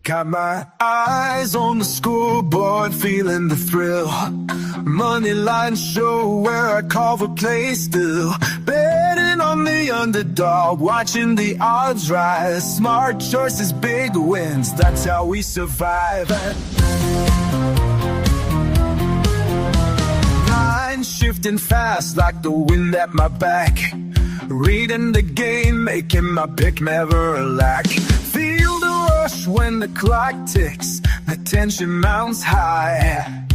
Got my eyes on the scoreboard, feeling the thrill. Moneyline show where I call for play still. Betting on the underdog, watching the odds rise. Smart choices, big wins, that's how we survive. Line shifting fast like the wind at my back. Reading the game, making my pick never lack. Feel the rush when the clock ticks, the tension mounts high.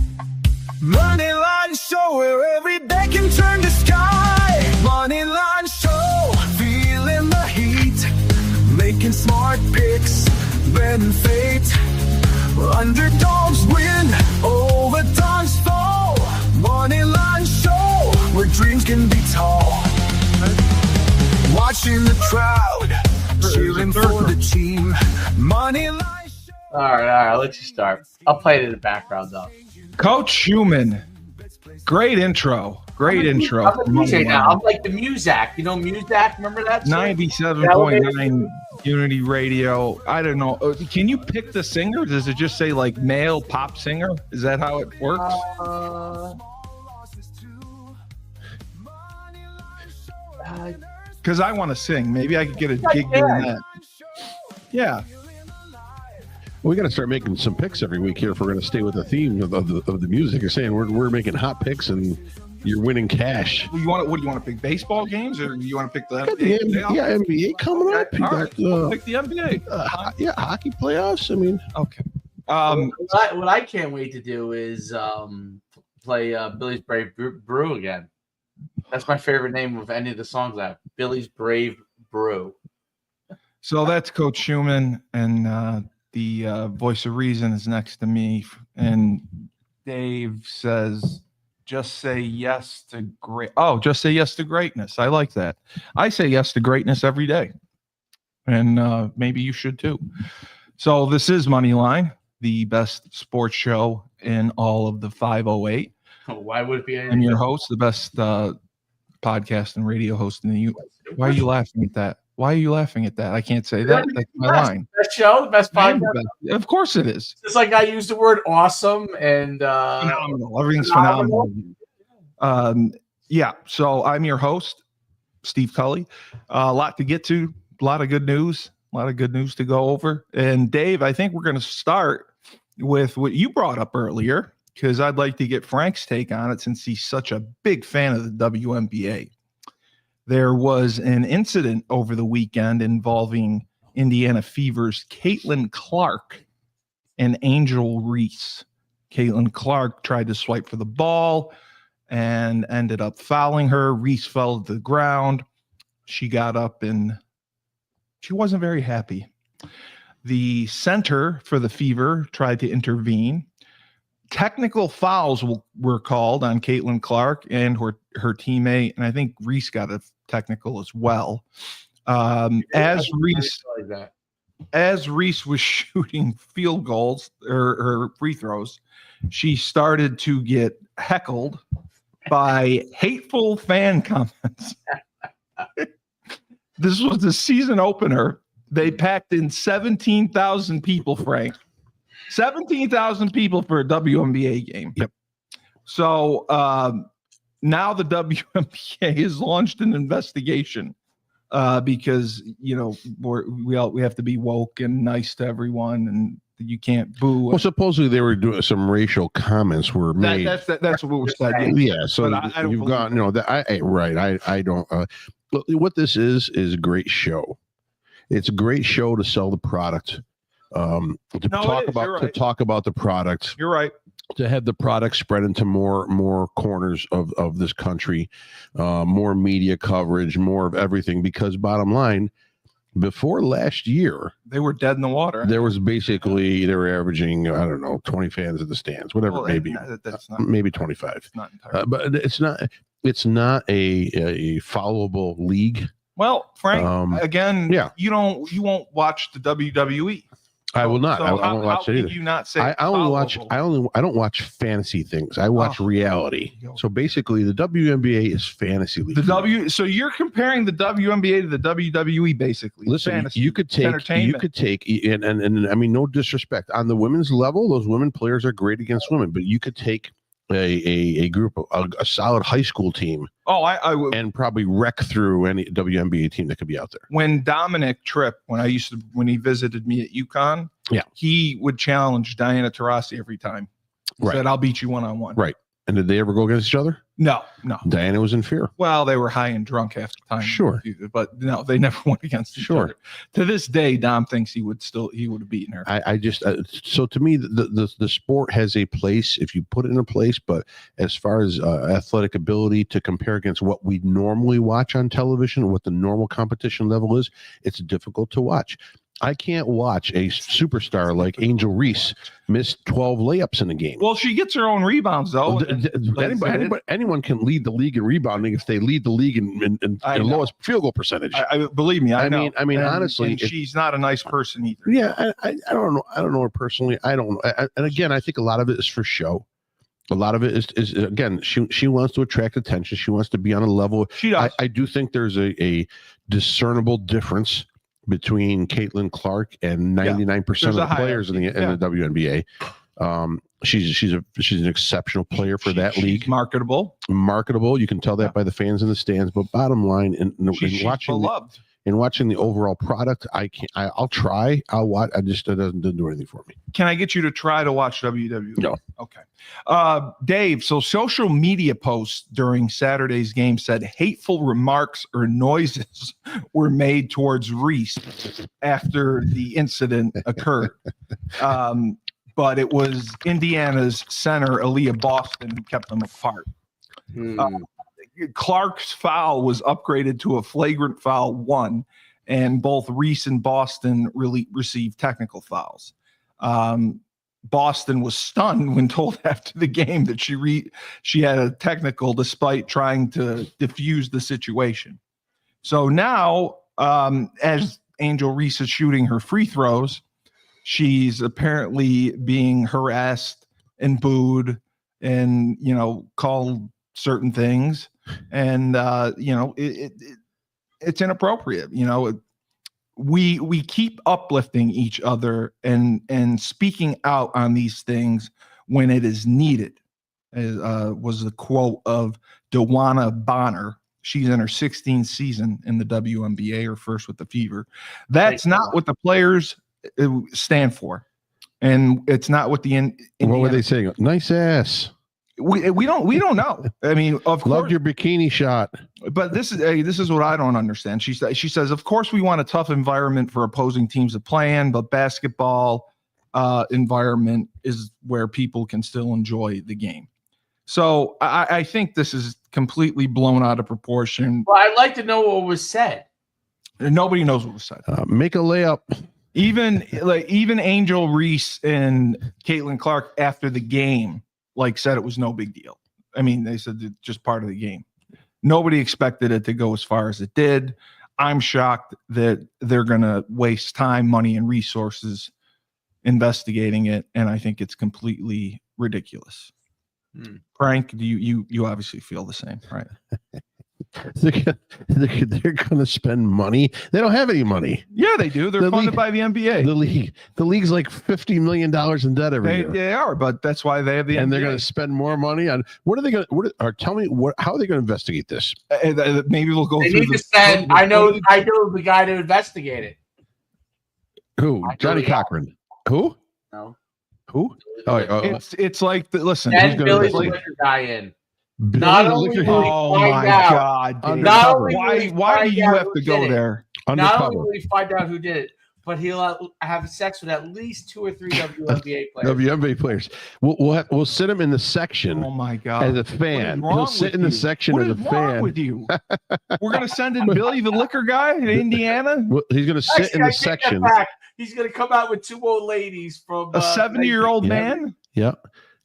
Moneyline show where every day can turn to sky. Moneyline show, feeling the heat, making smart picks, betting fate. Underdogs win, overdogs fall. Moneyline show, where dreams can be tall. Watching the crowd, cheering for the team. Moneyline show. All right, let's just start. I'll play it in the background, though. Coach Schumann, great intro. Great intro. I'm like the Muzak. You know Muzak? Remember that? 97.9 Unity Radio. I don't know. Can you pick the singer? Does it just say like male pop singer? Is that how it works? Because I want to sing. Maybe I could get a gig doing that. Yeah. We got to start making some picks every week here if we're going to stay with the theme of the music. You're saying we're making hot picks and you're winning cash. What do you want to pick? Baseball games, or do you want to pick the NBA? NBA coming up. All right, pick the NBA. Yeah, hockey playoffs. I mean, okay. What I can't wait to do is play Billy's Brave Brew again. That's my favorite name of any of the songs I have. Billy's Brave Brew. So that's Coach Schumann, and the voice of reason is next to me. And Dave says, just say yes to just say yes to greatness. I like that. I say yes to greatness every day. And maybe you should too. So this is Moneyline, the best sports show in all of the 508. Why would it be? I'm your host, the best podcast and radio host in the U. Why are you laughing at that? Why are you laughing at that? I can't say that. That's my line. Best show, the best podcast. Of course it is. It's like I used the word awesome and phenomenal. Everything's phenomenal. Yeah. So I'm your host, Steve Cully. A lot to get to. A lot of good news. A lot of good news to go over. And Dave, I think we're going to start with what you brought up earlier, because I'd like to get Frank's take on it since he's such a big fan of the WNBA. There was an incident over the weekend involving Indiana Fever's Caitlin Clark and Angel Reese. Caitlin Clark tried to swipe for the ball and ended up fouling her. Reese fell to the ground. She got up and she wasn't very happy. The center for the Fever tried to intervene. Technical fouls were called on Caitlin Clark and her teammate, and I think Reese got a technical as well. As Reese was shooting field goals or free throws, she started to get heckled by hateful fan comments. This was the season opener. They packed in 17,000 people, Frank. 17,000 people for a WNBA game. Yep. So now the WNBA has launched an investigation because, you know, we have to be woke and nice to everyone, and you can't boo. Well, supposedly they were doing some racial comments were made. That's what was said. Yeah. So you've got, you know, that I don't. What this is a great show. It's a great show to sell the product. Talk about the product. You're right. To have the product spread into more corners of this country, more media coverage, more of everything. Because bottom line, before last year, they were dead in the water. There was basically they were averaging 20 fans in the stands, whatever it may be. That's not, maybe 25. It's not entirely. But it's not a followable league. Well, Frank, again, you won't watch the WWE. I will not. So I won't watch it either. You not say I don't watch fantasy things. I watch reality. So basically, the WNBA is fantasy league. So you're comparing the WNBA to the WWE, basically. Listen, fantasy, you could take, and I mean, no disrespect on the women's level. Those women players are great against women, but you could take a group of a solid high school team. I would, and probably wreck through any WNBA team that could be out there. When Dominic Tripp, when he visited me at UConn, he would challenge Diana Taurasi every time. He said, "I'll beat you 1-on-1." Right. And did they ever go against each other? No. Diana was in fear. Well, they were high and drunk half the time. Sure. But no, they never went against each other. To this day, Dom thinks he would have beaten her. I just so to me, the sport has a place if you put it in a place, but as far as athletic ability to compare against what we normally watch on television, what the normal competition level is, it's difficult to watch. I can't watch a superstar like Angel Reese miss 12 layups in a game. Well, she gets her own rebounds, though. Anyone can lead the league in rebounding if they lead the league in lowest field goal percentage. Believe me, I know. I mean, honestly, she's not a nice person either. Yeah, I don't know. I don't know her personally. I don't know. And again, I think a lot of it is for show. A lot of it is again, she wants to attract attention. She wants to be on a level. She does. I do think there's a discernible difference between Caitlin Clark and 99% of the players in the WNBA. She's an exceptional player for that league. Marketable. You can tell that by the fans in the stands. But bottom line, in watching the overall product, I'll try. I'll watch. It doesn't do anything for me. Can I get you to try to watch WWE? No. Okay. Dave, so social media posts during Saturday's game said hateful remarks or noises were made towards Reese after the incident occurred. But it was Indiana's center, Aaliyah Boston, who kept them apart. Clark's foul was upgraded to a flagrant foul 1, and both Reese and Boston really received technical fouls. Boston was stunned when told after the game that she had a technical despite trying to diffuse the situation. So now, as Angel Reese is shooting her free throws, she's apparently being harassed and booed and, called certain things. And, it's inappropriate. We keep uplifting each other and speaking out on these things when it is needed. Was the quote of Dewana Bonner. She's in her 16th season in the WNBA, her first with the Fever. That's not what the players stand for, and it's not what the what were they saying? Nice ass. We don't know. I mean, of course, loved your bikini shot. But this is what I don't understand. She says, of course, we want a tough environment for opposing teams to play in, but basketball environment is where people can still enjoy the game. So I think this is completely blown out of proportion. Well, I'd like to know what was said. Nobody knows what was said. Make a layup. Even Angel Reese and Caitlin Clark after the game said it was no big deal. I mean, they said it's just part of the game. Nobody expected it to go as far as it did. I'm shocked that they're going to waste time, money, and resources investigating it, and I think it's completely ridiculous. Frank, do you obviously feel the same, right? They're going to spend money. They don't have any money. Yeah, they do. They're funded by the NBA. The league's like $50 million in debt every year. They are, but that's why they have the and NBA. They're going to spend more money on what are they going to? Tell me how are they going to investigate this? Maybe we'll go. I know the guy to investigate it. Who? Johnny Cochran. Who? No. Who? It's like listen. And Billy's the liquor guy in. Not only oh my God! Why do you have to go there? Not only will he find out who did it, but he'll have sex with at least 2 or 3 WNBA players. WNBA players. We'll sit him in the section. Oh my God! As a fan, he'll sit in the section as a fan. What is wrong with you? We're gonna send in Billy, the liquor guy in Indiana. Well, he's gonna sit in the section. He's gonna come out with 2 old ladies from a 70-year-old man. Yeah.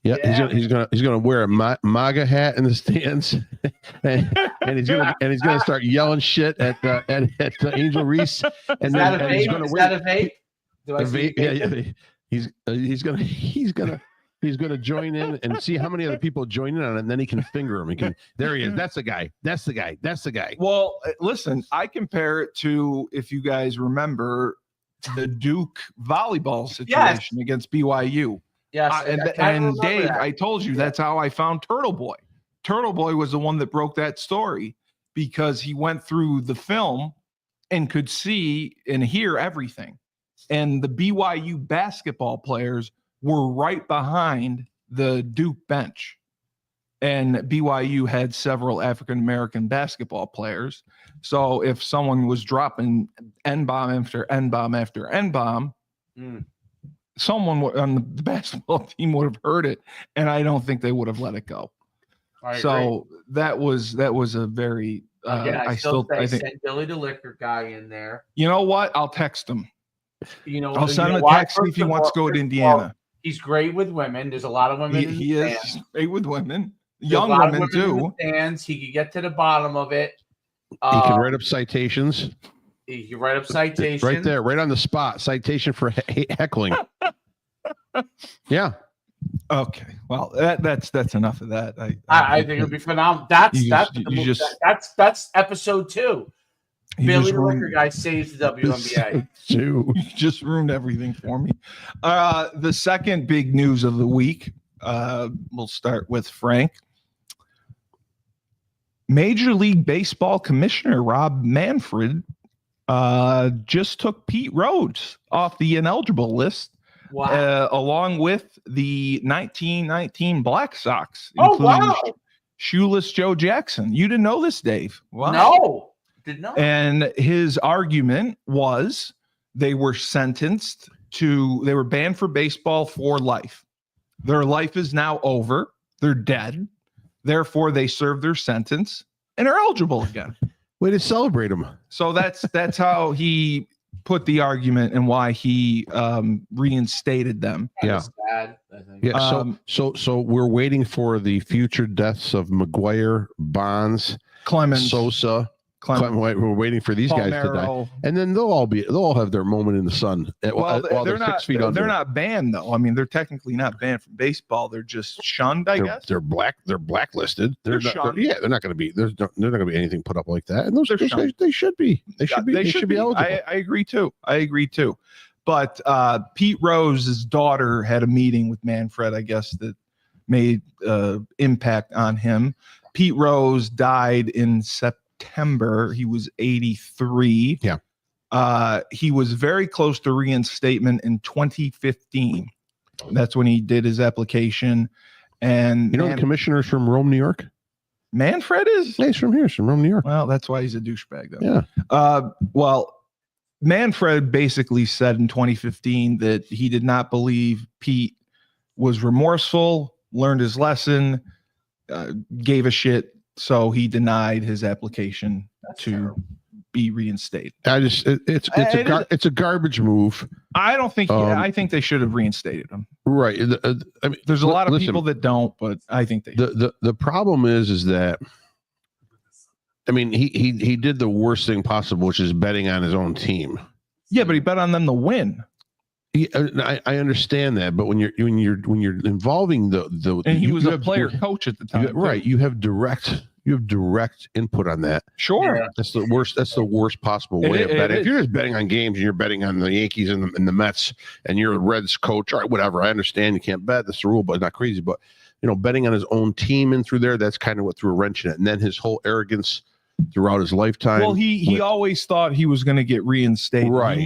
Yeah, he's gonna wear a MAGA hat in the stands, and he's gonna start yelling shit at Angel Reese. And is that a vape? Do I see He's gonna join in and see how many other people join in on it, and then he can finger him. There he is. That's the guy. That's the guy. That's the guy. Well, listen, I compare it to, if you guys remember, the Duke volleyball situation against BYU. Yes, and Dave, I told you that's how I found Turtle Boy. Turtle Boy was the one that broke that story because he went through the film and could see and hear everything. And the BYU basketball players were right behind the Duke bench. And BYU had several African-American basketball players. So if someone was dropping N-bomb after N-bomb after N-bomb, someone on the basketball team would have heard it, and I don't think they would have let it go. So that was a very I think send Billy the liquor guy in there. You know what? I'll text him. I'll send him a text if he wants to go to Indiana. Well, he's great with women. There's a lot of women. He is great with women. Young women too. He could get to the bottom of it. He can write up citations. He can write up citations right there, right on the spot. Citation for heckling. Yeah. Okay. Well, that's enough of that. I think it'll be phenomenal. That's episode 2. Billy the Liquor Guy saves the WNBA. You just ruined everything for me. The second big news of the week. We'll start with Frank. Major League Baseball Commissioner Rob Manfred just took Pete Rose off the ineligible list. Wow. Along with the 1919 Black Sox, including shoeless Joe Jackson. You didn't know this, Dave? Wow. No, did not. And his argument was they were banned for baseball for life. Their life is now over. They're dead. Therefore, they serve their sentence and are eligible again. Way to celebrate them. So that's how he put the argument and why he reinstated them. That's sad, I think. Yeah. So we're waiting for the future deaths of McGuire, Bonds, Clemens, Sosa. We're waiting for these guys to die, and then they'll all have their moment in the sun. While they're 6 feet under. They're not banned though. I mean, they're technically not banned from baseball. They're just shunned. I guess they're blacklisted. They're not going to be. There's not going to be anything put up like that. And those guys, they should be. They should be eligible. I agree too. But Pete Rose's daughter had a meeting with Manfred, I guess, that made impact on him. Pete Rose died in September. He was 83. Yeah. He was very close to reinstatement in 2015. That's when he did his application. And the commissioner's from Rome, New York. Manfred is? Yeah, he's from here. He's from Rome, New York. Well, that's why he's a douchebag, though. Yeah. Well, Manfred basically said in 2015 that he did not believe Pete was remorseful, learned his lesson, gave a shit. So he denied his application be reinstated. It's a garbage move. I don't think. I think they should have reinstated him. Right. I mean, there's a lot of people that don't, but I think they. The problem is that. I mean, he did the worst thing possible, which is betting on his own team. Yeah, but he bet on them to win. I understand that, but when you're involving the and he was a player coach at the time, right? You have direct input on that. Sure, yeah. That's the worst possible way of betting. If you're just betting on games and you're betting on the Yankees and the Mets, and you're a Reds coach, all right, whatever. I understand you can't bet. That's the rule, but not crazy. But betting on his own team in through there, that's kind of what threw a wrench in it. And then his whole arrogance throughout his lifetime. Well, he always thought he was going to get reinstated. Right.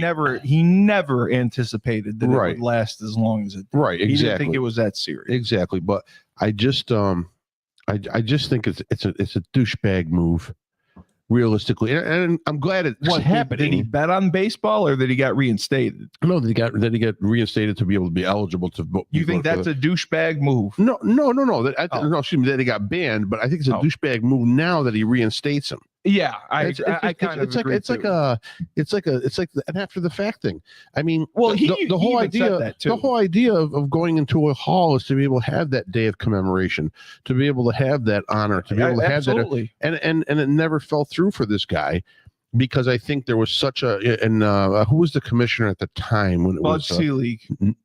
He never anticipated that it would last as long as it did. Right. Exactly. He didn't think it was that serious. Exactly. But I just think it's a douchebag move, realistically. And I'm glad it's happening. Did he bet on baseball or that he got reinstated? No, that he got reinstated to be able to be eligible to vote. You think that's a douchebag move? No. No, excuse me, that he got banned, but I think it's a douchebag move now that he reinstates him. Yeah, it's like an after the fact thing. I mean, well, the whole idea of going into a hall is to be able to have that day of commemoration, to be able to have that honor, to be able to have that, and it never fell through for this guy. because I think there was such a who was the commissioner at the time when it Bud was Selig.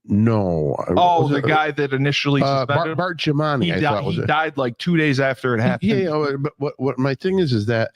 No. Oh, the guy that initially suspended Bart Giamatti. He died like 2 days after it happened. Yeah, but what my thing is that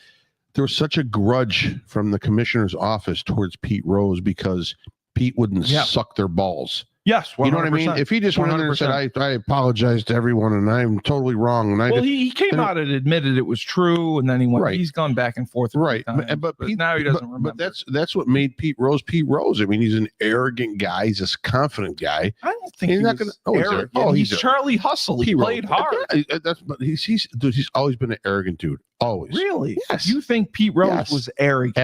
there was such a grudge from the commissioner's office towards Pete Rose because Pete wouldn't suck their balls. Yes, 100%. You know what I mean? If he just went in there and said, I apologize to everyone and I'm totally wrong. And he came out and admitted it was true, and then he went, he's gone back and forth. Right. But Pete, now he doesn't remember. But that's what made Pete Rose Pete Rose. I mean, he's an arrogant guy. He's a confident guy. I don't think he's not going to arrogant. He's Charlie Hustle. He played hard. But he's always been an arrogant dude. Always. Really? Yes. You think Pete Rose was arrogant?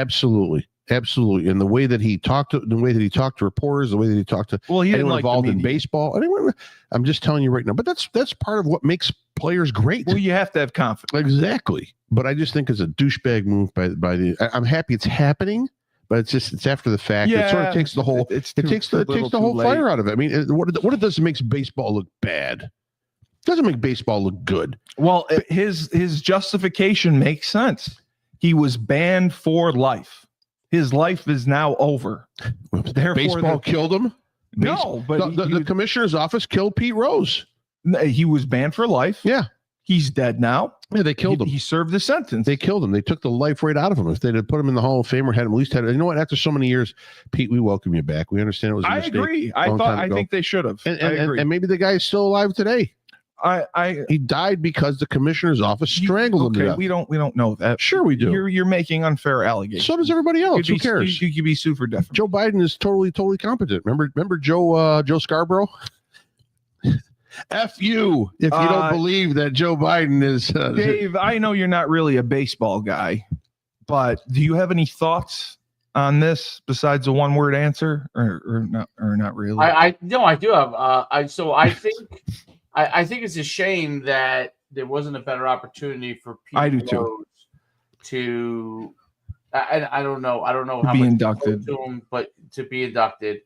Absolutely, and the way that he talked to reporters, the way that he talked to he didn't like involved in baseball. I'm just telling you right now. But that's part of what makes players great. Well, you have to have confidence. Exactly. But I just think it's a douchebag move by the. I'm happy it's happening, but it's after the fact. Yeah, it sort of takes the whole. It takes the whole fire out of it. I mean, what it does makes baseball look bad. It doesn't make baseball look good. Well, his justification makes sense. He was banned for life. His life is now over. Therefore, baseball killed him? No, but the commissioner's office killed Pete Rose. He was banned for life. Yeah. He's dead now. Yeah, they killed him. He served the sentence. They killed him. They took the life right out of him. If they'd have put him in the Hall of Fame or had him at least you know what? After so many years, Pete, we welcome you back. We understand it was a mistake. I agree. I think they should have. And maybe the guy is still alive today. He died because the commissioner's office strangled him to death. We don't know that. Sure we do. You're making unfair allegations. So does everybody else. Who cares? You could be sued for defamation. Joe Biden is totally competent. Remember Joe Scarborough? F you if you don't believe that Joe Biden is Dave, I know you're not really a baseball guy, but do you have any thoughts on this besides a one-word answer or not really? I do have I think it's a shame that there wasn't a better opportunity for people to I don't know how be much inducted to him, but to be inducted.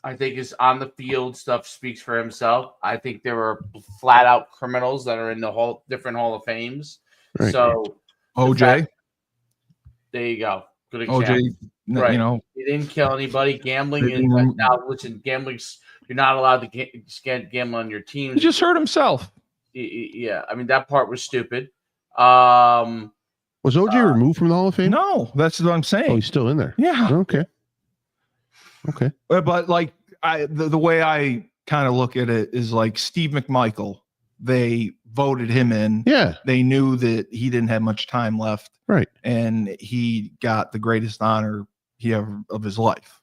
I think his on the field stuff speaks for himself. I think there are flat out criminals that are in the different Hall of Fames. Right. So OJ, there you go. Good example. OJ, right. You know, he didn't kill anybody. Gambling is now. Listen, gambling's. You're not allowed to gamble on your team. He just hurt himself. Yeah, I mean that part was stupid. Was OJ removed from the Hall of Fame? No, that's what I'm saying. Oh, he's still in there. Yeah. Okay. But like the way I kind of look at it is like Steve McMichael. They voted him in. Yeah. They knew that he didn't have much time left. Right. And he got the greatest honor of his life.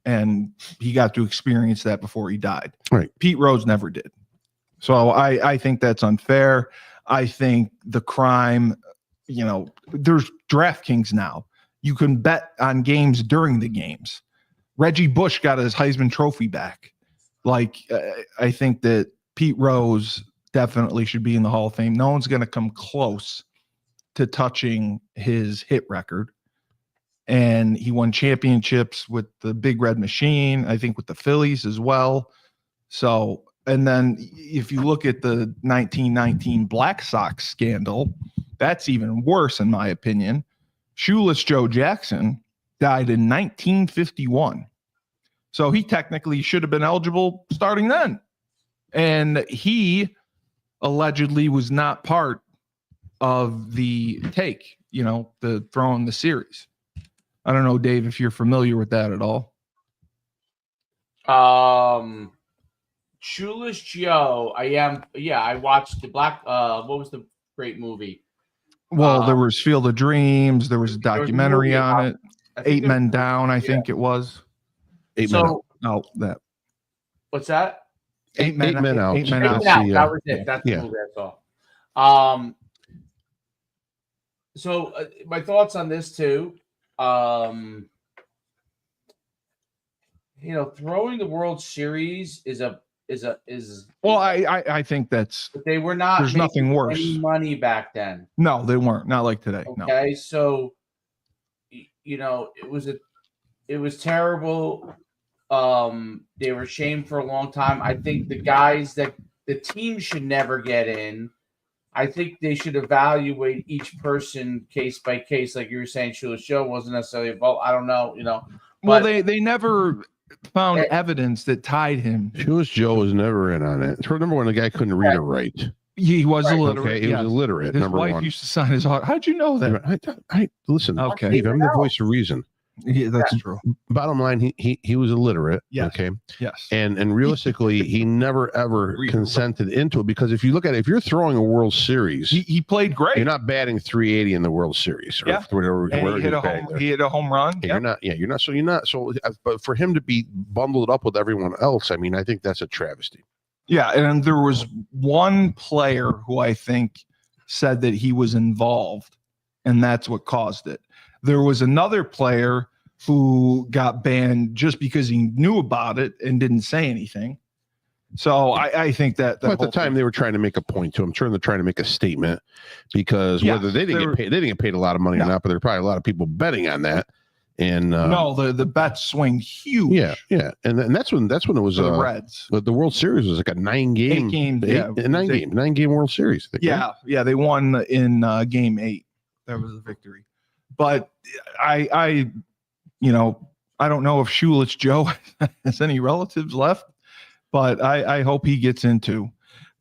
And he got to experience that before he died. Right. Pete Rose never did. So I think that's unfair. I think the crime, there's DraftKings now. You can bet on games during the games. Reggie Bush got his Heisman Trophy back. I think that Pete Rose definitely should be in the Hall of Fame. No one's going to come close to touching his hit record. And he won championships with the Big Red Machine, I think with the Phillies as well. So, and then if you look at the 1919 Black Sox scandal, that's even worse in my opinion. Shoeless Joe Jackson died in 1951. So he technically should have been eligible starting then. And he allegedly was not part of the take, the throwing the series. I don't know, Dave, if you're familiar with that at all. Shoeless Joe, I am. Yeah, I watched the Black. What was the great movie? Well, there was Field of Dreams. There was a documentary on it. 8 Men Down, I think it was. 8 Men Out. No, that. What's that? 8 Men Out. 8 Men Out. That was it. That's the movie I saw. So my thoughts on this too. Throwing the World Series is well, I think that's. But they were not. There's nothing worse. Any money back then. No, they weren't. Not like today. Okay, no. So it was terrible. They were shamed for a long time. I think the guys that the team should never get in I think they should evaluate each person case by case, like you were saying. Shoeless Joe wasn't necessarily a vote. I don't know, Well, they never found evidence that tied him. Shoeless Joe was never in on it. Remember when the guy couldn't read or write? He was illiterate. Okay, he was illiterate. His number wife one. used to sign his heart. How'd you know that? I listen. Okay, Steve, I'm the voice of reason. Yeah, that's true. Bottom line, he was illiterate. Yes. Okay. Yes. And realistically, he never ever consented into it, because if you look at it, if you're throwing a World Series, he played great. You're not batting 380 in the World Series. Or whatever, he hit a home run. You're not. Yeah, you're not. So you're not. So, but for him to be bundled up with everyone else, I mean, I think that's a travesty. Yeah, and there was one player who I think said that he was involved, and that's what caused it. There was another player who got banned just because he knew about it and didn't say anything. So I think that at the time they were trying to make a point to him. They're trying to make a statement, because whether they didn't get paid, they didn't get paid a lot of money or not, but there were probably a lot of people betting on that. And no, the bets swing huge. Yeah, and that's when it was the Reds. The World Series was like a 9-game, nine game World Series. I think, yeah, they won in game 8. That was the victory. But I don't know if Shoeless Joe has any relatives left, but I hope he gets into.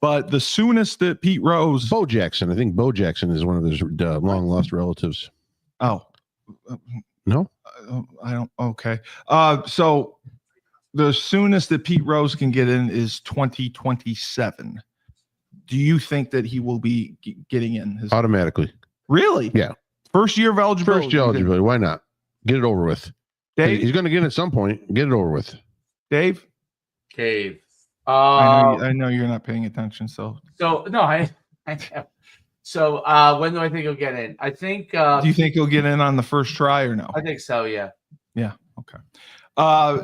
But the soonest that Pete Rose, Bo Jackson, I think Bo Jackson is one of his long lost relatives. Oh, no, I don't. Okay. So the soonest that Pete Rose can get in is 2027. Do you think that he will be getting in automatically? Really? Yeah. First year of eligibility. First year eligibility. Why not? Get it over with. Dave? He's going to get it at some point. Get it over with. Dave? Cave. I know you're not paying attention. So no, I am. So when do I think he'll get in? I think. Do you think he'll get in on the first try or no? I think so. Yeah. Yeah. Okay.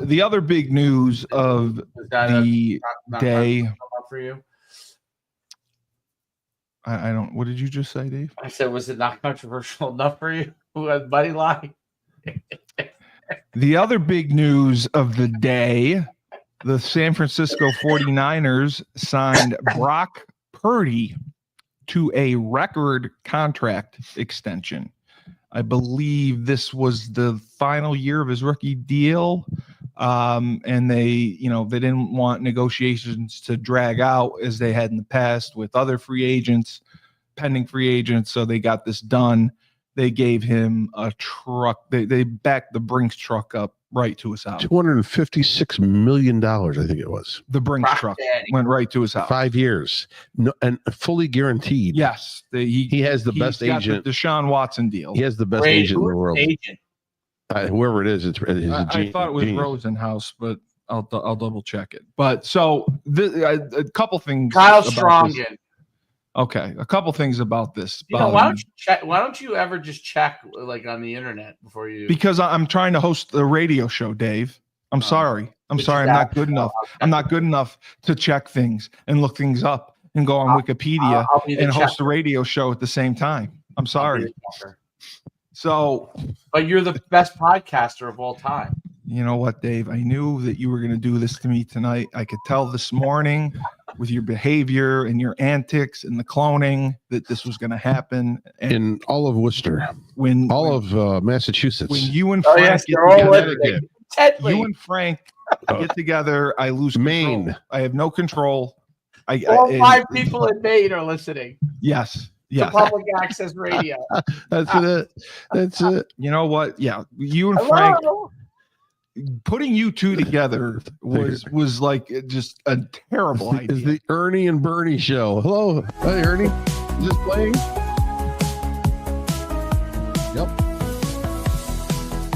The other big news of the day for you. I don't. What did you just say, Dave? I said, was it not controversial enough for you? Who has Moneyline? The other big news of the day, the San Francisco 49ers signed Brock Purdy to a record contract extension. I believe this was the final year of his rookie deal. And they didn't want negotiations to drag out as they had in the past with other free agents, pending free agents. So they got this done. They gave him a truck. They backed the Brinks truck up right to his house. $256 million, I think it was. The Brinks truck went right to his house. 5 years, and fully guaranteed. Yes, he has the best agent. The Deshaun Watson deal. He has the best agent in the world. Whoever it is, it's I thought it was Rosenhaus, but I'll double check it. But so a couple things. Kyle Strongen. Okay, a couple things about this. Why don't you ever just check like on the internet before you? Because I'm trying to host the radio show, Dave. I'm sorry. I'm not good enough. I'm not good enough to check things and look things up and go on Wikipedia and host a radio show at the same time. I'm sorry. So, but you're the best podcaster of all time. You know what, Dave? I knew that you were going to do this to me tonight. I could tell this morning with your behavior and your antics and the cloning that this was going to happen. And in all of Worcester, of Massachusetts. When you and Frank get together, I lose Maine. Control. I have no control. All 5 people in Maine are listening. Yes. The public access radio. That's it. You know what? Yeah, you and Frank. Putting you two together was like just a terrible idea. It's the Ernie and Bernie show. Hello. Hi, Ernie. Is this playing? Yep.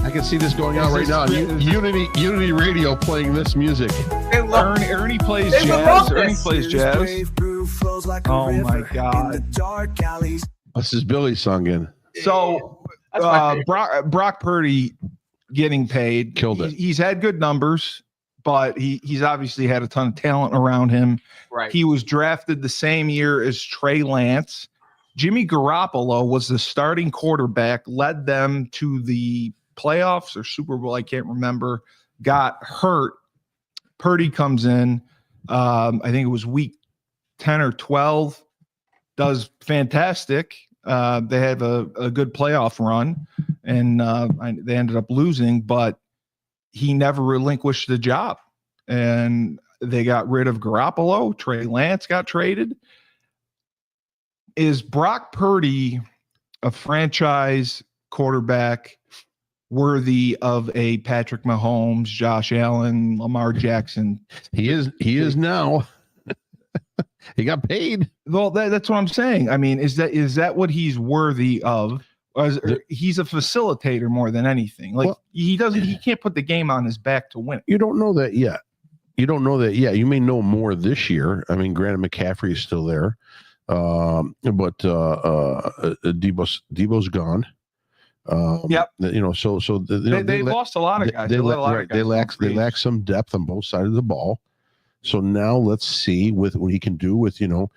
I can see this going on right now. Unity Radio playing this music. Ernie plays jazz. Ernie plays jazz. Oh my God. This is Billy sung in. So Brock Purdy getting paid. Killed it. He's had good numbers, but he's obviously had a ton of talent around him. Right. He was drafted the same year as Trey Lance. Jimmy Garoppolo was the starting quarterback, led them to the playoffs or Super Bowl, I can't remember, got hurt. Purdy comes in, I think it was week 10 or 12, does fantastic. They have a good playoff run, and they ended up losing, but he never relinquished the job. And they got rid of Garoppolo. Trey Lance got traded. Is Brock Purdy a franchise quarterback worthy of a Patrick Mahomes, Josh Allen, Lamar Jackson? He is now. He got paid. Well, that's what I'm saying. I mean, is that what he's worthy of? He's a facilitator more than anything. Like, well, he can't put the game on his back to win. You don't know that yet. You may know more this year. I mean, granted, McCaffrey is still there, but Debo's gone. Yep. They lost a lot of guys. They lack some depth on both sides of the ball. So now let's see what he can do with Kittle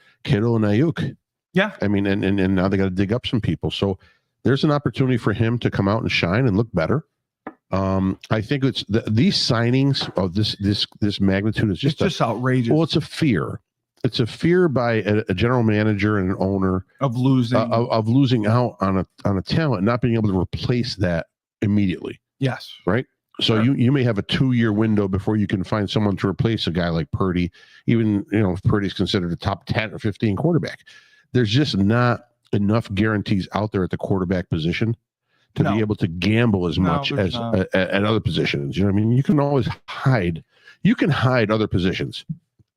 and Ayuk. Yeah. I mean, and now they got to dig up some people. So there's an opportunity for him to come out and shine and look better. I think it's these signings of this magnitude is just outrageous. Well, it's a fear. It's a fear by a general manager and an owner of losing out on a talent, not being able to replace that immediately. Yes. Right. So you may have a 2-year window before you can find someone to replace a guy like Purdy, even if Purdy's considered a top 10 or 15 quarterback. There's just not enough guarantees out there at the quarterback position to be able to gamble as much as at other positions. You know what I mean? You can always hide. You can hide other positions.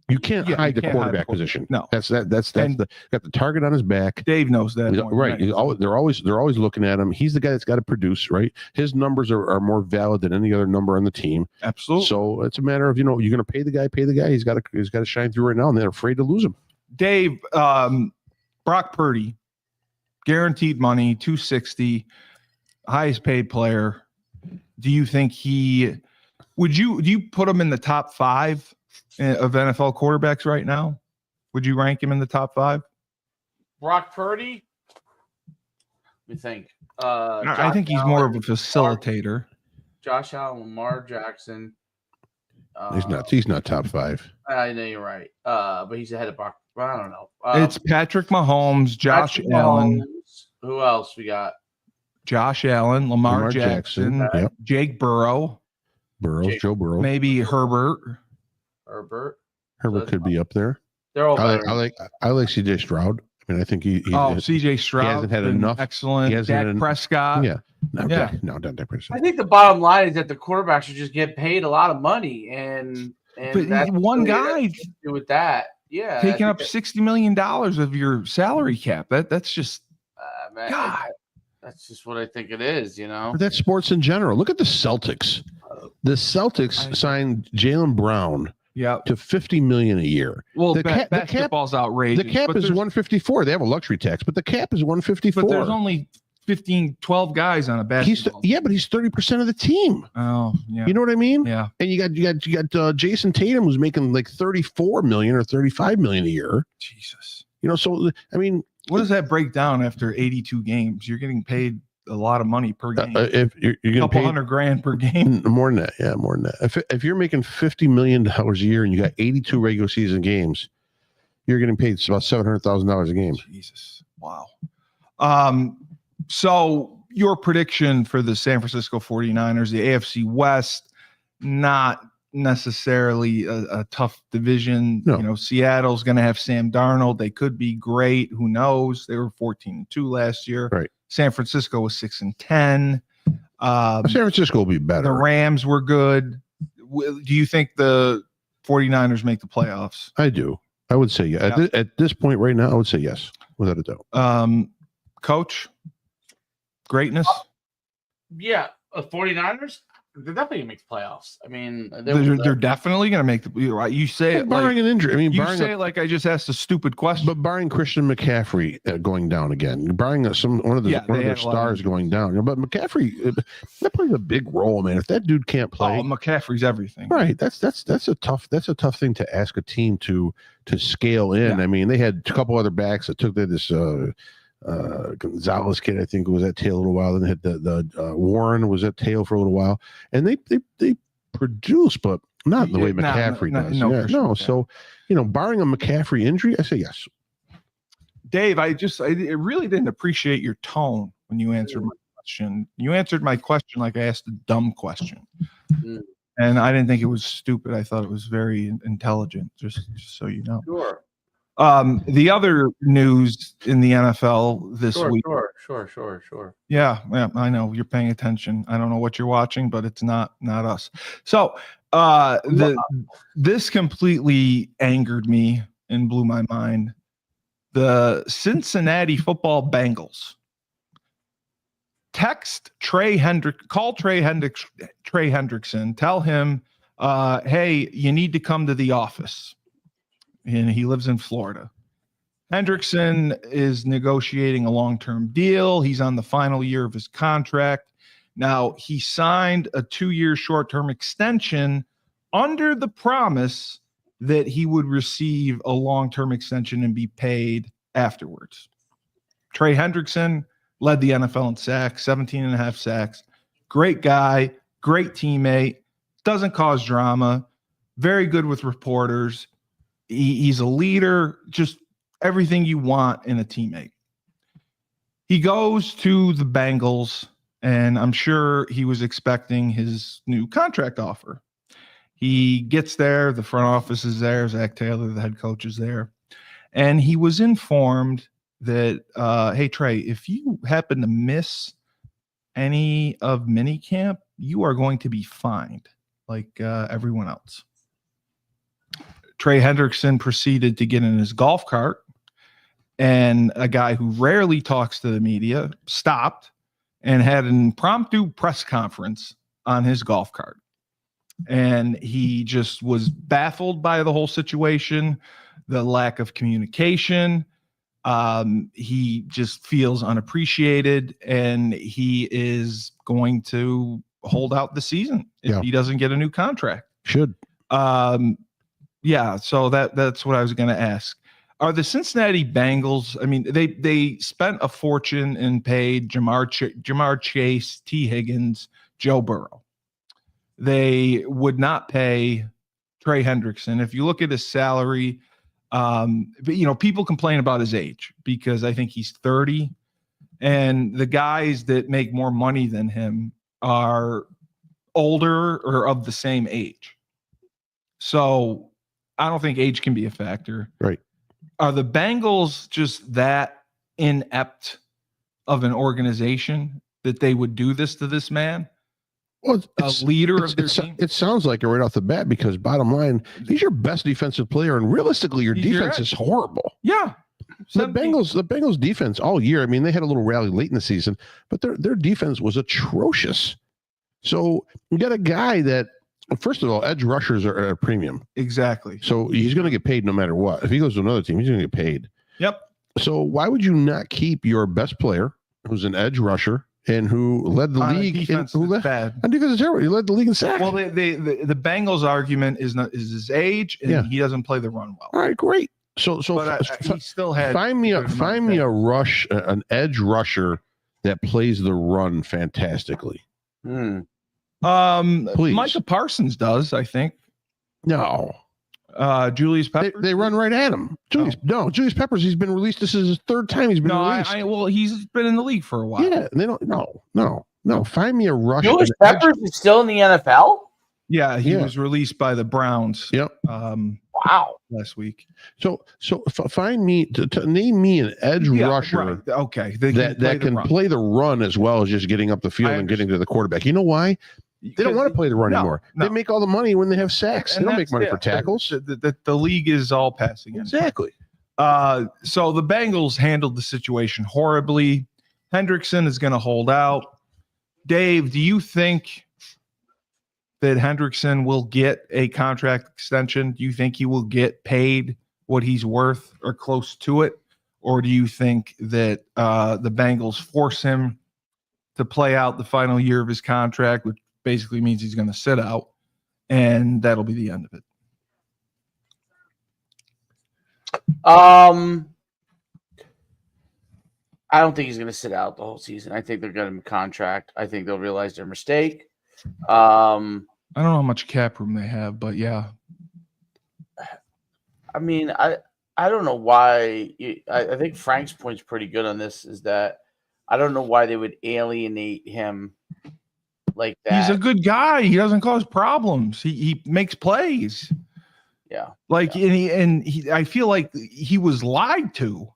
You can't hide the quarterback position. No, that's got the target on his back. Dave knows that. Right. They're always looking at him. He's the guy that's got to produce, right? His numbers are more valid than any other number on the team. Absolutely. So it's a matter of, you're going to pay the guy. He's got to shine through right now, and they're afraid to lose him. Dave, Brock Purdy, guaranteed money, $260, highest paid player. Do you think do you put him in the top 5 of NFL quarterbacks right now? Would you rank him in the top 5? Brock Purdy? Let me think. I think he's more of a facilitator. Josh Allen, Lamar Jackson. He's not top 5. I know you're right. But he's ahead of Brock. I don't know. It's Patrick Mahomes, Josh Allen. Who else we got? Josh Allen, Lamar Jackson, Jake Burrow. Joe Burrow. Maybe Herbert. Herbert could be up there. They're all I like CJ Stroud. I mean, I think CJ Stroud. He hasn't had enough. Excellent. Dak Prescott. Yeah. Dak Prescott. I think the bottom line is that the quarterback should just get paid a lot of money, and that's one guy do with that. Yeah, taking up $60 million of your salary cap. That's just man, God. That's just what I think it is. But that's sports in general. Look at the Celtics. The Celtics signed Jaylen Brown. Yeah, to $50 million a year. Well, basketball's outrageous. The cap is $154. They have a luxury tax, but the cap is $154. But there's only 12 guys on a basketball. But he's 30% of the team. Oh, yeah. You know what I mean? Yeah. And you got Jason Tatum, who's making like $34 million or $35 million a year. Jesus. So I mean, what does that break down after 82 games? You're getting paid a lot of money per game. If you're getting a couple $100,000 per game, more than that. Yeah, more than that. If you're making $50 million a year and you got 82 regular season games, you're getting paid about $700,000 a game. Jesus, wow. So your prediction for the San Francisco 49ers, the AFC West, not necessarily a tough division. No. Seattle's going to have Sam Darnold. They could be great. Who knows? They were 14-2 last year. Right. San Francisco was 6-10. San Francisco will be better. The Rams were good. Do you think the 49ers make the playoffs? I do. I would say yeah. At this point right now, I would say yes, without a doubt. Coach, greatness? Yeah. 49ers? They're definitely gonna make the playoffs. I mean, they're definitely gonna make the. You say it barring an injury. I mean, you say it like I just asked a stupid question. But barring Christian McCaffrey going down again, barring one of their stars going down. But McCaffrey, that plays a big role, man. If that dude can't play, McCaffrey's everything. Right. That's a tough thing to ask a team to scale in. Yeah. I mean, they had a couple other backs that took this. Gonzalez kid, I think, was at tail a little while. Then they had the Warren was at tail for a little while, and they produce, but not the way McCaffrey does. No. So, barring a McCaffrey injury, I say yes. Dave, I really didn't appreciate your tone when you answered my question. You answered my question like I asked a dumb question. And I didn't think it was stupid. I thought it was very intelligent, just so you know. Sure. The other news in the NFL this week. Sure. Yeah, I know you're paying attention. I don't know what you're watching, but it's not us. So this completely angered me and blew my mind. The Cincinnati football Bengals call Trey Hendrickson, tell him, hey, you need to come to the office. And he lives in Florida. Hendrickson is negotiating a long-term deal. He's on the final year of his contract. Now, he signed a 2-year short-term extension under the promise that he would receive a long-term extension and be paid afterwards. Trey Hendrickson led the NFL in sacks, 17.5 sacks. Great guy, great teammate, doesn't cause drama, very good with reporters. He's a leader, just everything you want in a teammate. He goes to the Bengals, and I'm sure he was expecting his new contract offer. He gets there, the front office is there, Zach Taylor, the head coach, is there, and he was informed that, hey, Trey, if you happen to miss any of minicamp, you are going to be fined like everyone else. Trey Hendrickson proceeded to get in his golf cart, and a guy who rarely talks to the media stopped and had an impromptu press conference on his golf cart. And he just was baffled by the whole situation, the lack of communication. He just feels unappreciated, and he is going to hold out the season if he doesn't get a new contract. Should. Yeah, so that's what I was going to ask. Are the Cincinnati Bengals, I mean, they spent a fortune and paid Jamar Chase, T. Higgins, Joe Burrow. They would not pay Trey Hendrickson. If you look at his salary, but people complain about his age because I think he's 30, and the guys that make more money than him are older or of the same age. So I don't think age can be a factor. Right. Are the Bengals just that inept of an organization that they would do this to this man? Well, a leader of their team? It sounds like it right off the bat, because bottom line, he's your best defensive player, and realistically, your defense is horrible. Yeah. The Bengals defense all year, I mean, they had a little rally late in the season, but their defense was atrocious. So you got a guy that, first of all, edge rushers are at a premium. Exactly. So he's going to get paid no matter what. If he goes to another team, he's going to get paid. Yep. So why would you not keep your best player, who's an edge rusher and who led the league? Defense is bad. On defense is terrible. He led the league in sacks. Well, the Bengals argument is his age, and he doesn't play the run well. All right, great. So he still had find me an edge rusher that plays the run fantastically. Please. Micah Parsons does, I think. No. Julius Peppers. They run right at him. Julius Peppers. He's been released. This is his third time he's been released. He's been in the league for a while. Yeah, they don't. No. Find me a rush. Julius Peppers is still in the NFL. Yeah, he was released by the Browns. Yep. Wow. Last week. So find me to name me an edge rusher. Right. Okay. That can play the run as well as just getting up the field and getting to the quarterback. You know why? They don't want to play the run anymore. They make all the money when they have sacks. They don't make money for tackles. The league is all passing. Exactly. So the Bengals handled the situation horribly. Hendrickson is going to hold out. Dave, do you think that Hendrickson will get a contract extension? Do you think he will get paid what he's worth or close to it? Or do you think that the Bengals force him to play out the final year of his contract, which basically means he's going to sit out, and that'll be the end of it? I don't think he's going to sit out the whole season. I think they're going to give him a contract. I think they'll realize their mistake. I don't know how much cap room they have, but yeah. I mean, I don't know why. I think Frank's point's pretty good on this. Is that I don't know why they would alienate him like that. He's a good guy. He doesn't cause problems. He makes plays. Yeah. Like he I feel like he was lied to.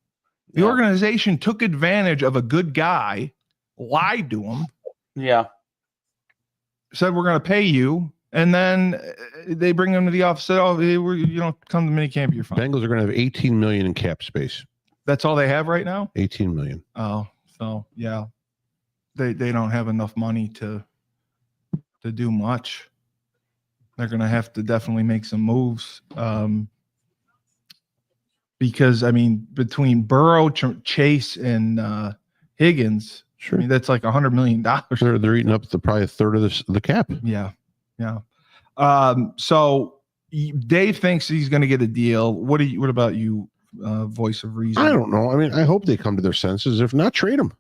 The organization took advantage of a good guy, lied to him. Yeah. Said we're going to pay you, and then they bring him to the office. Said, "Oh, you don't come to minicamp. You're fine." Bengals are going to have 18 million in cap space. That's all they have right now. 18 million. Oh, so yeah, they don't have enough money to do much. They're going to have to definitely make some moves. Because I mean, between Burrow, Chase, and Higgins, sure, I mean, that's like $100 million. They're eating up probably a third of the cap. Yeah. So Dave thinks he's going to get a deal. What about you? Voice of reason. I don't know. I mean, I hope they come to their senses. If not, trade him.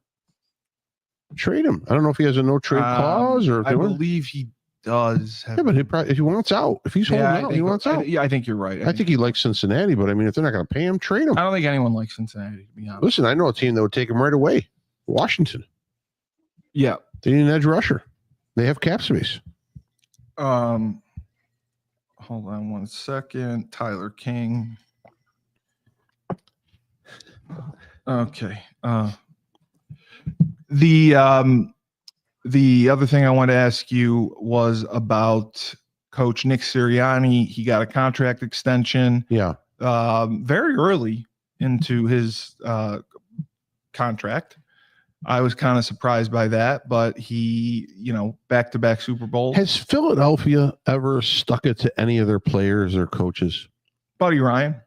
Trade him. I don't know if he has a no trade clause or. If I believe he does. Yeah, but if he wants out, if he's holding out, he wants out. I think you're right. I think he likes Cincinnati, but I mean, if they're not going to pay him, trade him. I don't think anyone likes Cincinnati, to be honest. Listen, I know a team that would take him right away. Washington. Yeah. They need an edge rusher. They have cap space. Hold on one second. Tyler King. Okay. The other thing I wanted to ask you was about Coach Nick Sirianni. He got a contract extension. Yeah. Very early into his contract. I was kind of surprised by that, but he, back-to-back Super Bowls. Has Philadelphia ever stuck it to any of their players or coaches? Buddy Ryan.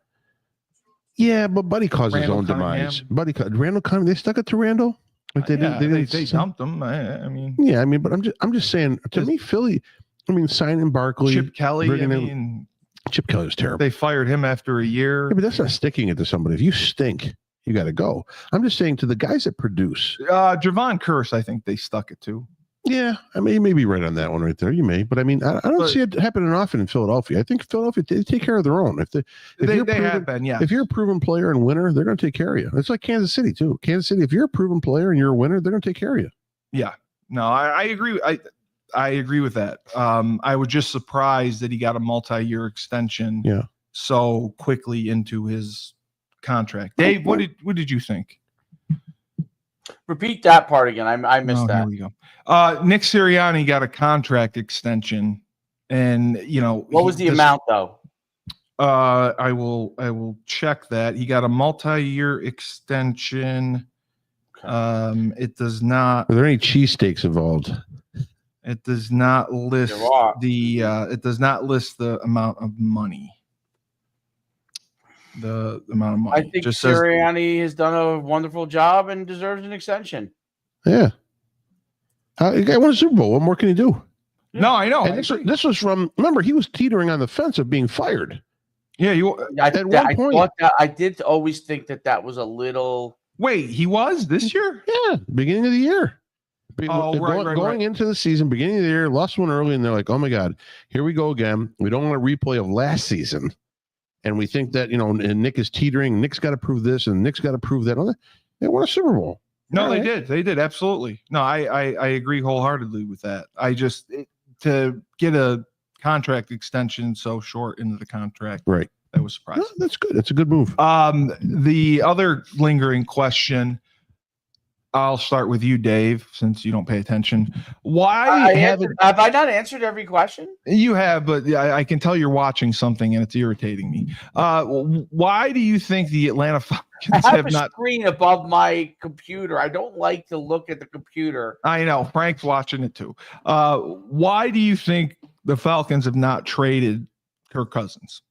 Yeah, but Buddy caused his own Cunningham. demise. Randall Cunningham, they stuck it to Randall? Like they dumped him. I mean, but I'm just saying. To me, Philly. I mean, signing Barkley, Chip Kelly. Chip Kelly was terrible. They fired him after a year. Yeah, but that's not sticking it to somebody. If you stink, you got to go. I'm just saying to the guys that produce. Javon Curse, I think they stuck it to. Yeah, I mean, you may be right on that one right there. You may, but I mean, I don't see it happening often in Philadelphia. I think Philadelphia, they take care of their own. If you're a proven player and winner, they're going to take care of you. It's like Kansas City too. Kansas City, if you're a proven player and you're a winner, they're going to take care of you. Yeah, no, I agree. I agree with that. I was just surprised that he got a multi-year extension. Yeah. So quickly into his contract. Dave, what did you think? Repeat that part again. I missed that. Here we go. Nick Sirianni got a contract extension, and what was the amount though? I will check that. He got a multi-year extension. Okay. It does not. Are there any cheesesteaks involved? It does not list It does not list the amount of money. The amount of money. I think Sirianni has done a wonderful job and deserves an extension. Yeah. He won a Super Bowl. What more can he do? No, I know. And this was from. Remember, he was teetering on the fence of being fired. Yeah, I did always think that was a little. Wait, he was this year? Yeah, beginning of the year. Going into the season, beginning of the year, lost one early, and they're like, "Oh my God, here we go again." We don't want a replay of last season, and we think that and Nick is teetering. Nick's got to prove this, and Nick's got to prove that. They won a Super Bowl. No, they did. They did absolutely. No, I agree wholeheartedly with that. To get a contract extension so short into the contract, right? That was surprising. No, that's good. It's a good move. The other lingering question. I'll start with you, Dave, since you don't pay attention. Why have I not answered every question? You have, but I can tell you're watching something and it's irritating me. Why do you think the Atlanta Falcons have not screen above my computer? I don't like to look at the computer. I know Frank's watching it too. Why do you think the Falcons have not traded Kirk Cousins?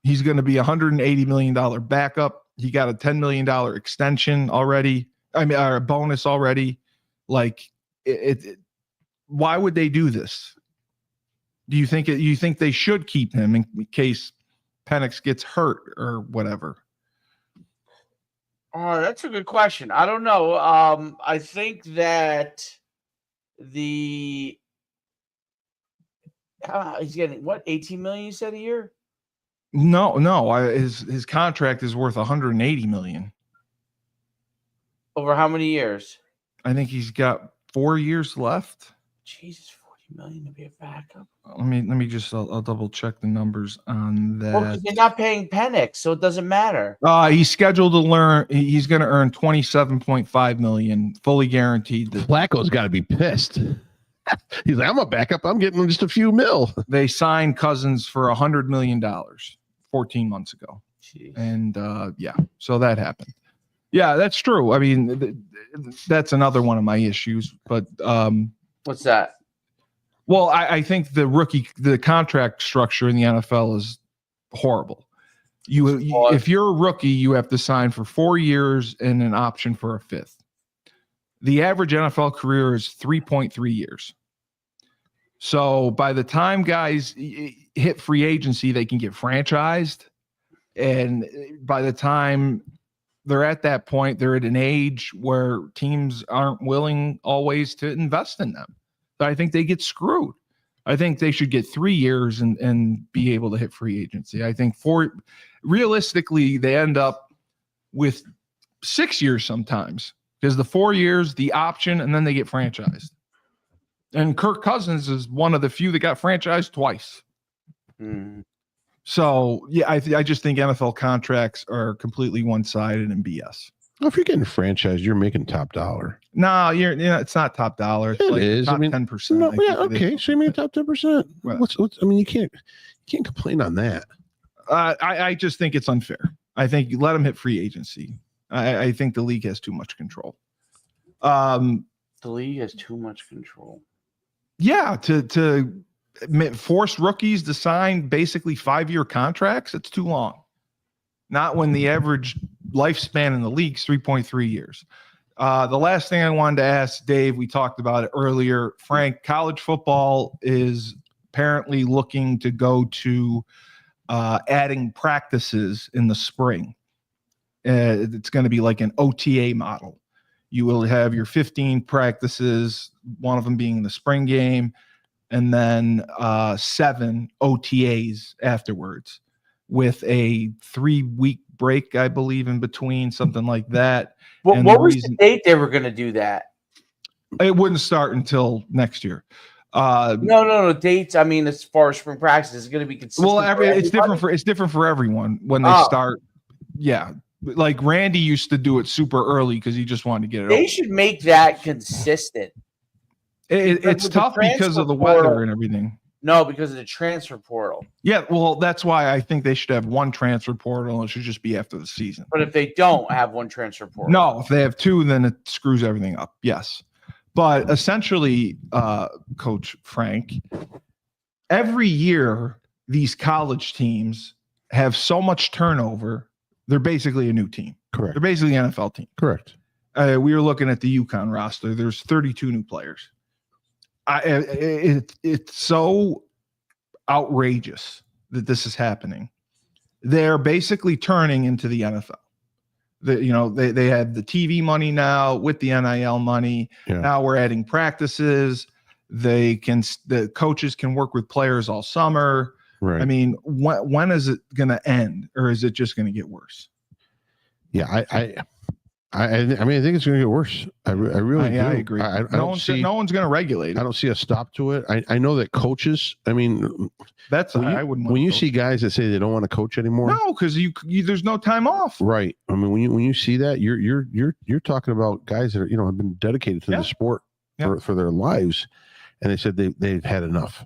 He's going to be $180 million backup. He got a $10 million extension already. I mean, a bonus already. Like, why would they do this? Do you think they should keep him in case Penix gets hurt or whatever? That's a good question. I don't know. I think that he's getting what, $18 million you said a year? No. His contract is worth $180 million. Over how many years? I think he's got 4 years left. Jesus, $40 million to be a backup. Let me just I'll double check the numbers on that. Well, because they're not paying Penix, so it doesn't matter. He's scheduled to learn. He's going to earn $27.5 million, fully guaranteed. Flacco's got to be pissed. He's like, I'm a backup. I'm getting just a few mil. They signed Cousins for $100 million 14 months ago. Jeez. And so that happened. Yeah, that's true. I mean, that's another one of my issues. But what's that? Well, I think the contract structure in the NFL is horrible. If you're a rookie, you have to sign for 4 years and an option for a fifth. The average NFL career is 3.3 years. So by the time guys hit free agency, they can get franchised. And by the time they're at that point, they're at an age where teams aren't willing always to invest in them. So I think they get screwed. I think they should get 3 years and be able to hit free agency. I think realistically, they end up with 6 years sometimes. Because the 4 years, the option, and then they get franchised. And Kirk Cousins is one of the few that got franchised twice. Mm. So, yeah, I just think NFL contracts are completely one-sided and BS. Well, if you're getting franchised, you're making top dollar. No, it's not top dollar. It's it is. top 10%. No, yeah, okay. So you mean top 10%. What's? I mean, you can't complain on that. I just think it's unfair. I think you let them hit free agency. I think the league has too much control. The league has too much control. Yeah, to force rookies to sign basically 5-year contracts, it's too long. Not when the average lifespan in the league is 3.3 years. The last thing I wanted to ask Dave, we talked about it earlier. Frank, college football is apparently looking to go to adding practices in the spring. It's going to be like an OTA model. You will have your 15 practices, one of them being the spring game, and then 7 OTAs afterwards with a 3-week break, I believe, in between, something like that. Well, what was the date they were going to do that? It wouldn't start until next year. No. Dates. I mean, as far as spring practice, is going to be consistent. Well, it's different for everyone when they start. Yeah. Like Randy used to do it super early because he just wanted to get it over. They should make that consistent. It's tough because of the weather and everything. No, because of the transfer portal. Yeah, well, that's why I think they should have one transfer portal and it should just be after the season. But if they don't have one transfer portal. No, if they have 2, then it screws everything up. Yes. But essentially, Coach Frank, every year these college teams have so much turnover. They're basically a new team. Correct. They're basically an NFL team. Correct. We were looking at the UConn roster. There's 32 new players. It's so outrageous that this is happening. They're basically turning into the NFL. They have the TV money now with the NIL money. Yeah. Now we're adding practices. The coaches can work with players all summer. Right. I mean, when is it going to end, or is it just going to get worse? Yeah, I mean, I think it's going to get worse. I really do. I agree. No one's going to regulate it. I don't see a stop to it. I know that coaches. I mean, I wouldn't. When you see guys that say they don't want to coach anymore, no, because there's no time off. Right. I mean, when you see that, you're talking about guys that are have been dedicated to the sport for their lives, and they said they've had enough.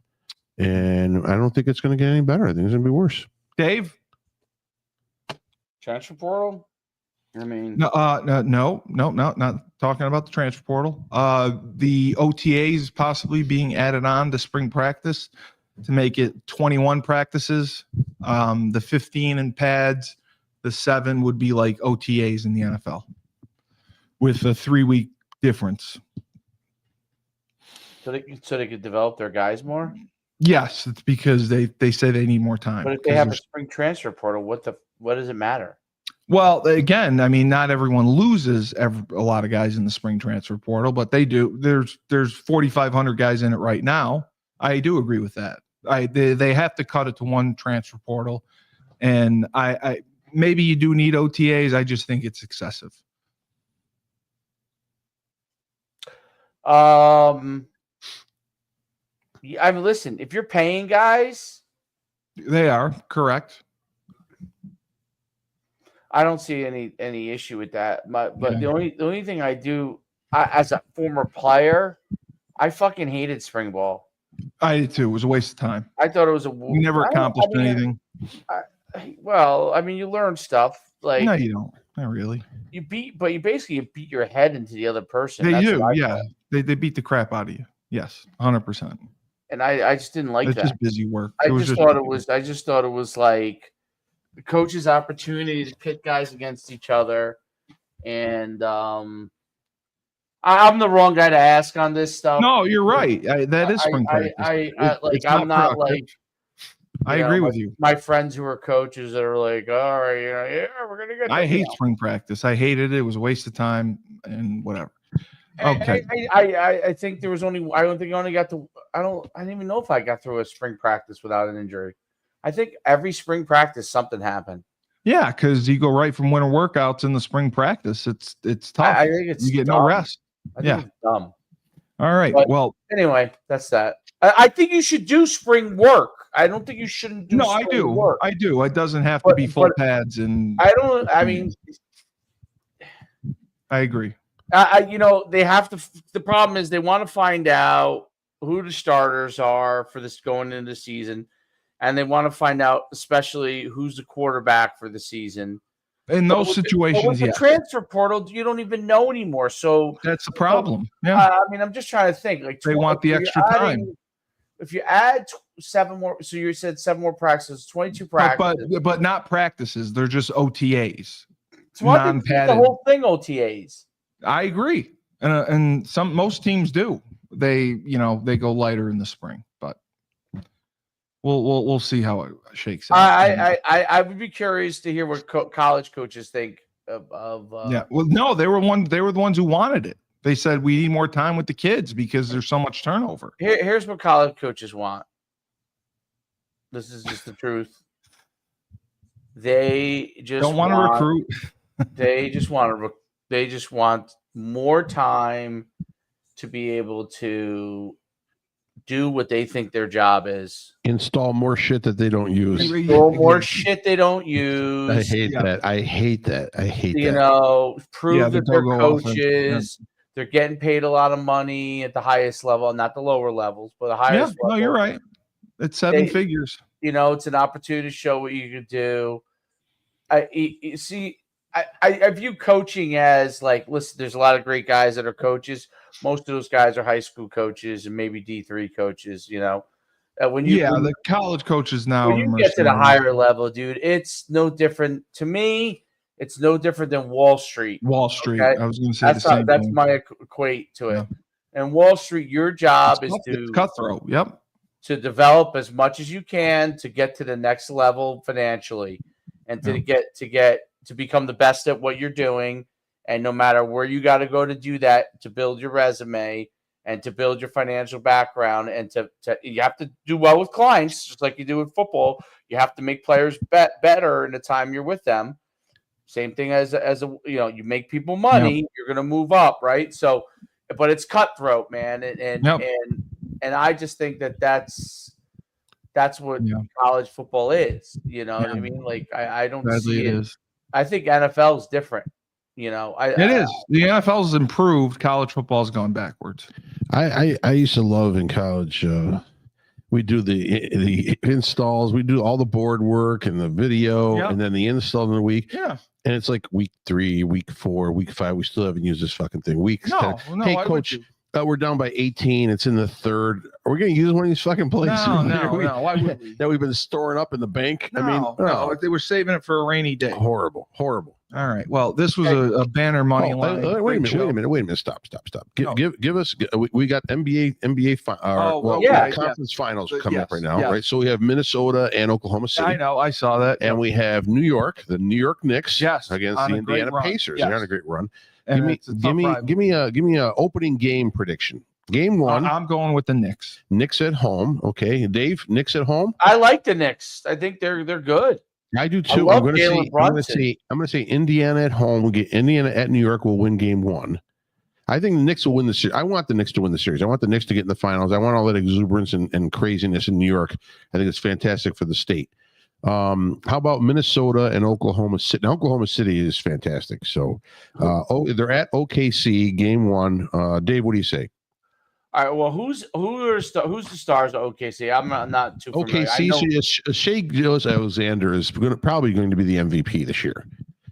And I don't think it's going to get any better. I think it's going to be worse. Dave? Transfer portal? I mean, no, not talking about the transfer portal. The OTAs possibly being added on to spring practice to make it 21 practices. The 15 in pads, the 7 would be like OTAs in the NFL with a 3-week difference. So they could develop their guys more? Yes, it's because they say they need more time. But if they have a spring transfer portal, what does it matter? Well, again, I mean, not everyone loses a lot of guys in the spring transfer portal, but they do. There's 4,500 guys in it right now. I do agree with that. They have to cut it to one transfer portal. And I maybe you do need OTAs. I just think it's excessive. I mean, listen, if you're paying guys, they are correct. I don't see any issue with that. But the only thing I do, as a former player, I fucking hated spring ball. I did too. It was a waste of time. I thought it was You never accomplished anything. Well, I mean, you learn stuff. Like, no, you don't. Not really. You basically beat your head into the other person. They do, yeah. They beat the crap out of you. Yes, 100%. And I just didn't like that. It's just busy work. I just thought it was like the coach's opportunity to pit guys against each other. And I'm the wrong guy to ask on this stuff. No, you're right. That is spring practice. I agree with you. My friends who are coaches that are like, all right, we're gonna get. I hate spring practice. I hated it. It was a waste of time and whatever. Okay. I think there was only. I don't think I only got to. I didn't even know if I got through a spring practice without an injury. I think every spring practice something happened. Yeah, because you go right from winter workouts in the spring practice. It's tough. I think you get no rest. I think it's dumb. All right. But well, anyway, that's that. I think you should do spring work. I don't think you shouldn't do. No, I do. Work. I do. It doesn't have to be full pads and. I don't. I mean, I agree. They have to. The problem is they want to find out who the starters are for this going into the season, and they want to find out especially who's the quarterback for the season. In those situations, with the transfer portal, you don't even know anymore. So that's the problem. Yeah, I mean, I'm just trying to think. Like they want the extra time. If you add 7 more, so you said 7 more practices, 22 practices, but not practices. They're just OTAs. Non-padded. The whole thing OTAs. I agree, and most teams do. They go lighter in the spring, but we'll see how it shakes out. I would be curious to hear what college coaches think of. Yeah, well, no, they were the ones who wanted it. They said we need more time with the kids because there's so much turnover. Here's what college coaches want. This is just the truth. They just don't want to recruit. They just want more time to be able to do what they think their job is. Install more shit that they don't use. Install more shit they don't use. I hate that. I hate that. Prove that they're coaches. They're getting paid a lot of money at the highest level, not the lower levels, but the highest level. No, you're right. It's 7 figures. It's an opportunity to show what you could do. I view coaching as like, listen, there's a lot of great guys that are coaches. Most of those guys are high school coaches and maybe D3 coaches, the college coaches now. When you get to the higher level, dude, it's no different. To me, it's no different than Wall Street. Okay? I was going to say that's my equate to it. Yeah. And Wall Street, your job is to cutthroat. Yep. To develop as much as you can to get to the next level financially, and to become the best at what you're doing. And no matter where you got to go to do that, to build your resume and to build your financial background, and you have to do well with clients, just like you do with football. You have to make players better in the time you're with them. Same thing as you make people money, you're going to move up, right? So, but it's cutthroat, man, and I just think that's what college football is. You know what I mean? Like I don't see it. I think NFL is different. It is. The NFL's improved. College football's gone backwards. I used to love in college. We do the installs. We do all the board work and the video, and then the install in the week. Yeah. And it's like week 3, week 4, week 5. We still haven't used this fucking thing. No, hey, coach, we're down by 18. It's in the 3rd. Are we going to use one of these fucking plays? No. Why would we? That we've been storing up in the bank? No. They were saving it for a rainy day. Horrible. All right. Well, this was a banner money line. Wait a minute. Stop. Give us. We got NBA conference finals coming up right now, right? So we have Minnesota and Oklahoma City. I know. I saw that. And we have New York, the New York Knicks, against the Indiana Pacers. They're on a great run. Give me a opening game prediction. Game 1. I'm going with the Knicks. Knicks at home. Okay, Dave. Knicks at home. I like the Knicks. I think they're good. I do too. I'm going to say Indiana at home. We'll get Indiana at New York. We'll win game 1. I think the Knicks will win the series. I want the Knicks to win the series. I want the Knicks to get in the finals. I want all that exuberance and craziness in New York. I think it's fantastic for the state. How about Minnesota and Oklahoma City? Now, Oklahoma City is fantastic. So, they're at OKC game 1. Dave, what do you say? All right. Well, who's the stars of OKC? I'm not too familiar. OKC. Shai Gilgeous-Alexander is probably going to be the MVP this year.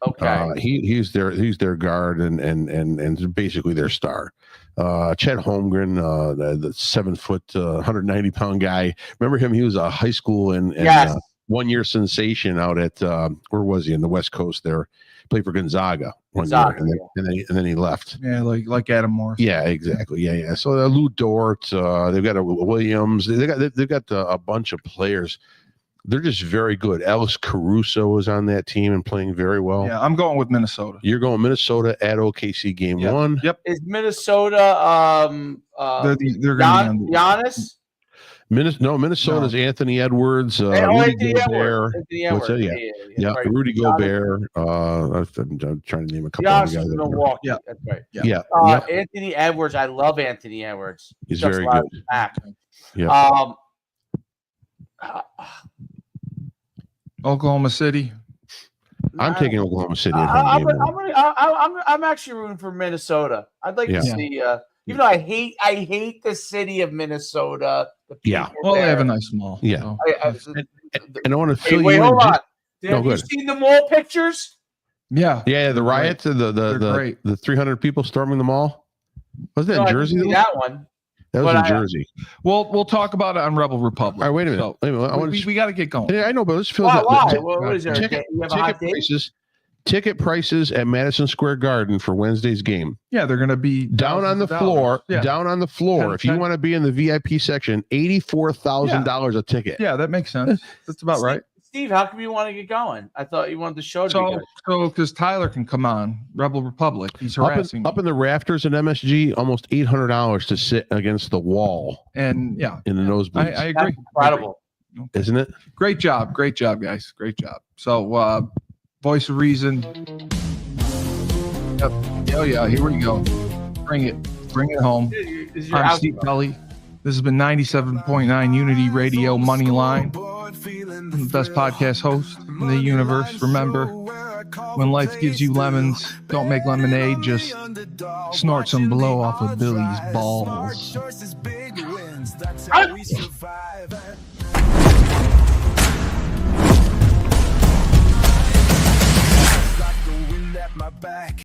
Okay. He's their guard and basically their star. Chet Holmgren, the 7 foot, 190-pound guy. Remember him? He was a high school and 1 year sensation out at where was he in the West Coast there? Played for Gonzaga one year, and then he left. Yeah, like Adam Morris. Yeah, exactly. Yeah. So Lou Dort, they've got a Williams. They've got a bunch of players. They're just very good. Alex Caruso is on that team and playing very well. Yeah, I'm going with Minnesota. You're going Minnesota at OKC game 1. Yep. Is Minnesota they're going to be Giannis? Minnesota's Anthony Edwards, Rudy Gobert. What's that? Yeah. Right. Rudy Gobert. I'm trying to name a couple of guys. Milwaukee. Yeah, that's right. Yeah. Anthony Edwards. I love Anthony Edwards. He's very good. Yeah. Oklahoma City. I'm taking Oklahoma City at home. I'm actually rooting for Minnesota. I'd like to see. Even though I hate the city of Minnesota. Well, they have a nice mall. Yeah. So. And I want to fill wait, you hold in. on. Have you seen the mall pictures? Yeah. Yeah, the riots, the 300 people storming the mall. Was that in Jersey? That one. That was in Jersey. We'll talk about it on Rebel Republic. All right, wait a minute. So, we got to get going. Yeah, I know, but let's fill why? What is there? Ticket prices at Madison Square Garden for Wednesday's game. Yeah, they're going to be down on the floor. Yeah. Down on the floor. If you want to be in the VIP section, $84,000 a ticket. Yeah, that makes sense. That's about right. Steve, how come you want to get going? I thought you wanted the show to be good. So because Tyler can come on Rebel Republic, he's harassing up in the rafters at MSG, almost $800 to sit against the wall. And in the nosebleeds. I agree. That's incredible, isn't it? Great job, guys. Great job. So, Voice of Reason. Yep. Oh yeah, here we go. Bring it home. I'm Steve Kelly. This has been 97.9 Unity Radio Moneyline. I'm the best podcast host in the universe. Remember, when life gives you lemons, don't make lemonade. Just snort some blow off of Billy's balls. My back.